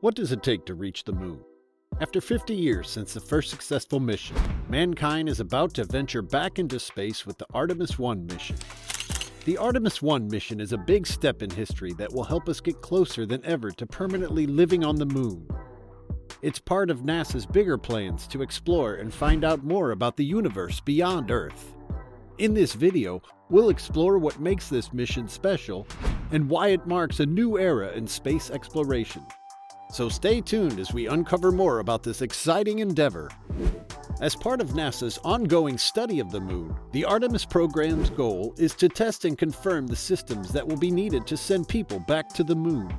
What does it take to reach the moon? After 50 years since the first successful mission, mankind is about to venture back into space with the Artemis-1 mission. The Artemis-1 mission is a big step in history that will help us get closer than ever to permanently living on the moon. It's part of NASA's bigger plans to explore and find out more about the universe beyond Earth. In this video, we'll explore what makes this mission special and why it marks a new era in space exploration. So stay tuned as we uncover more about this exciting endeavor. As part of NASA's ongoing study of the moon, the Artemis program's goal is to test and confirm the systems that will be needed to send people back to the moon.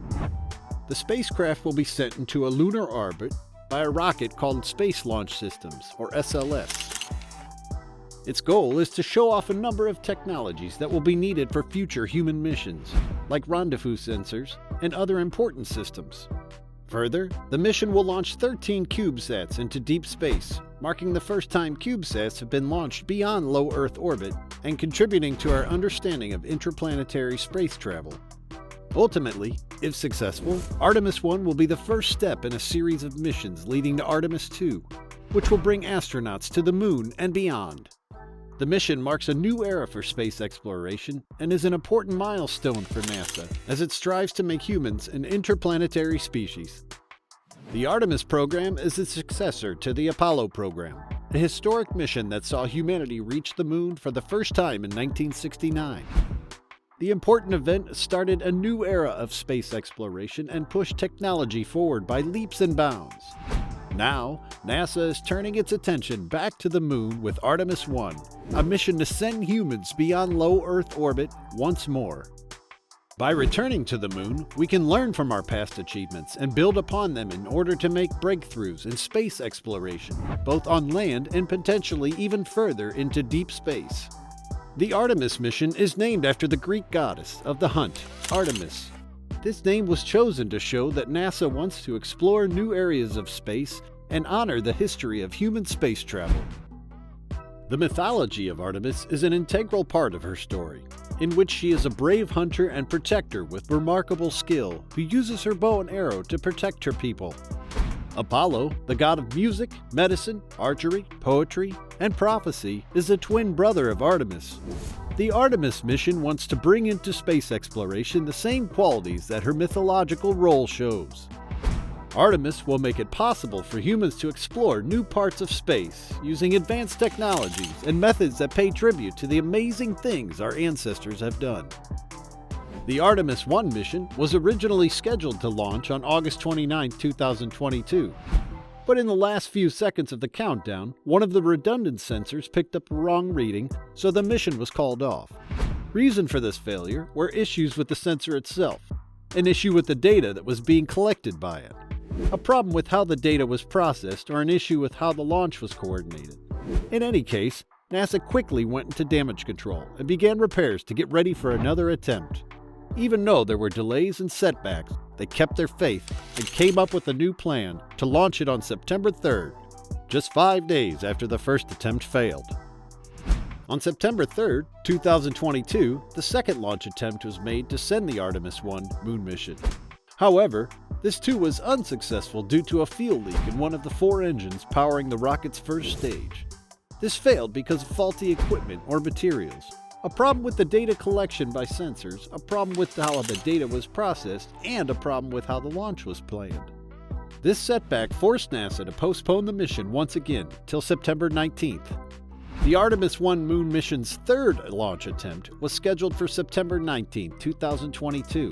The spacecraft will be sent into a lunar orbit by a rocket called Space Launch Systems, or SLS. Its goal is to show off a number of technologies that will be needed for future human missions, like rendezvous sensors and other important systems. Further, the mission will launch 13 CubeSats into deep space, marking the first time CubeSats have been launched beyond low Earth orbit and contributing to our understanding of interplanetary space travel. Ultimately, if successful, Artemis-1 will be the first step in a series of missions leading to Artemis-2, which will bring astronauts to the moon and beyond. The mission marks a new era for space exploration and is an important milestone for NASA as it strives to make humans an interplanetary species. The Artemis program is the successor to the Apollo program, a historic mission that saw humanity reach the moon for the first time in 1969. The important event started a new era of space exploration and pushed technology forward by leaps and bounds. Now, NASA is turning its attention back to the moon with Artemis-1, a mission to send humans beyond low Earth orbit once more. By returning to the moon, we can learn from our past achievements and build upon them in order to make breakthroughs in space exploration, both on land and potentially even further into deep space. The Artemis mission is named after the Greek goddess of the hunt, Artemis. This name was chosen to show that NASA wants to explore new areas of space and honor the history of human space travel. The mythology of Artemis is an integral part of her story, in which she is a brave hunter and protector with remarkable skill who uses her bow and arrow to protect her people. Apollo, the god of music, medicine, archery, poetry, and prophecy, is a twin brother of Artemis. The Artemis mission wants to bring into space exploration the same qualities that her mythological role shows. Artemis will make it possible for humans to explore new parts of space using advanced technologies and methods that pay tribute to the amazing things our ancestors have done. The Artemis-1 mission was originally scheduled to launch on August 29, 2022. But in the last few seconds of the countdown, one of the redundant sensors picked up a wrong reading, so the mission was called off. Reason for this failure were issues with the sensor itself, an issue with the data that was being collected by it, a problem with how the data was processed, or an issue with how the launch was coordinated. In any case, NASA quickly went into damage control and began repairs to get ready for another attempt. Even though there were delays and setbacks, they kept their faith and came up with a new plan to launch it on September 3rd, just 5 days after the first attempt failed. On September 3rd, 2022, the second launch attempt was made to send the Artemis-1 moon mission. However, this too was unsuccessful due to a fuel leak in one of the 4 engines powering the rocket's first stage. This failed because of faulty equipment or materials, a problem with the data collection by sensors, a problem with how the data was processed, and a problem with how the launch was planned. This setback forced NASA to postpone the mission once again till September 19th. The Artemis-1 moon mission's third launch attempt was scheduled for September 19, 2022.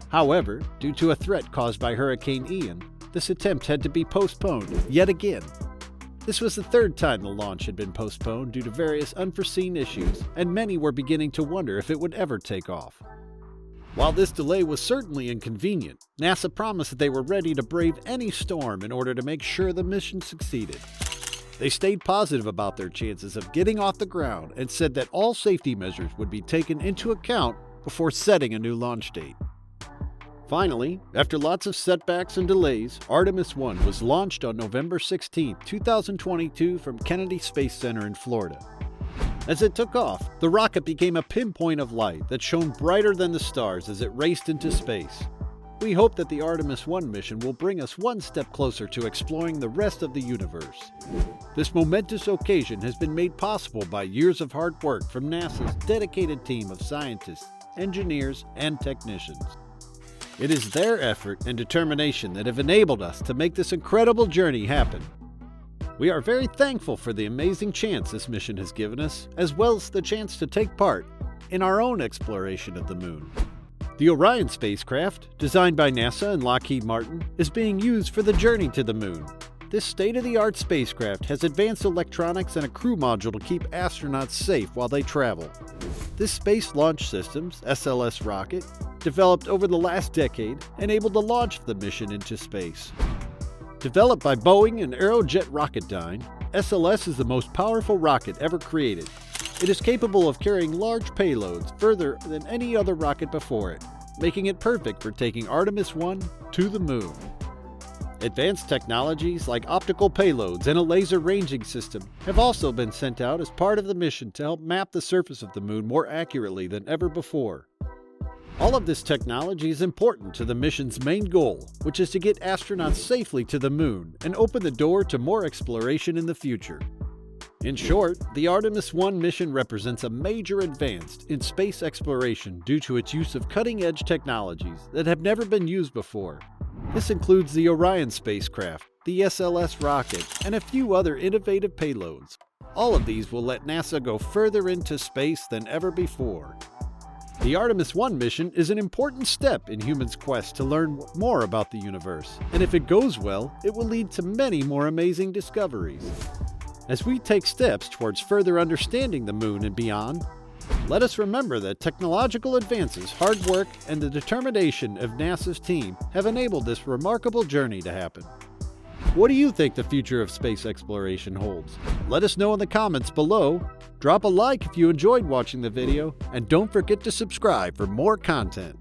However, due to a threat caused by Hurricane Ian, this attempt had to be postponed yet again. This was the third time the launch had been postponed due to various unforeseen issues, and many were beginning to wonder if it would ever take off. While this delay was certainly inconvenient, NASA promised that they were ready to brave any storm in order to make sure the mission succeeded. They stayed positive about their chances of getting off the ground and said that all safety measures would be taken into account before setting a new launch date. Finally, after lots of setbacks and delays, Artemis-1 was launched on November 16, 2022 from Kennedy Space Center in Florida. As it took off, the rocket became a pinpoint of light that shone brighter than the stars as it raced into space. We hope that the Artemis-1 mission will bring us one step closer to exploring the rest of the universe. This momentous occasion has been made possible by years of hard work from NASA's dedicated team of scientists, engineers, and technicians. It is their effort and determination that have enabled us to make this incredible journey happen. We are very thankful for the amazing chance this mission has given us, as well as the chance to take part in our own exploration of the Moon. The Orion spacecraft, designed by NASA and Lockheed Martin, is being used for the journey to the Moon. This state-of-the-art spacecraft has advanced electronics and a crew module to keep astronauts safe while they travel. This Space Launch Systems (SLS) rocket, developed over the last decade, enabled the launch of the mission into space. Developed by Boeing and Aerojet Rocketdyne, SLS is the most powerful rocket ever created. It is capable of carrying large payloads further than any other rocket before it, making it perfect for taking Artemis-1 to the Moon. Advanced technologies like optical payloads and a laser ranging system have also been sent out as part of the mission to help map the surface of the Moon more accurately than ever before. All of this technology is important to the mission's main goal, which is to get astronauts safely to the Moon and open the door to more exploration in the future. In short, the Artemis-1 mission represents a major advance in space exploration due to its use of cutting-edge technologies that have never been used before. This includes the Orion spacecraft, the SLS rocket, and a few other innovative payloads. All of these will let NASA go further into space than ever before. The Artemis-1 mission is an important step in humans' quest to learn more about the universe, and if it goes well, it will lead to many more amazing discoveries. As we take steps towards further understanding the Moon and beyond, let us remember that technological advances, hard work, and the determination of NASA's team have enabled this remarkable journey to happen. What do you think the future of space exploration holds? Let us know in the comments below. Drop a like if you enjoyed watching the video, and don't forget to subscribe for more content.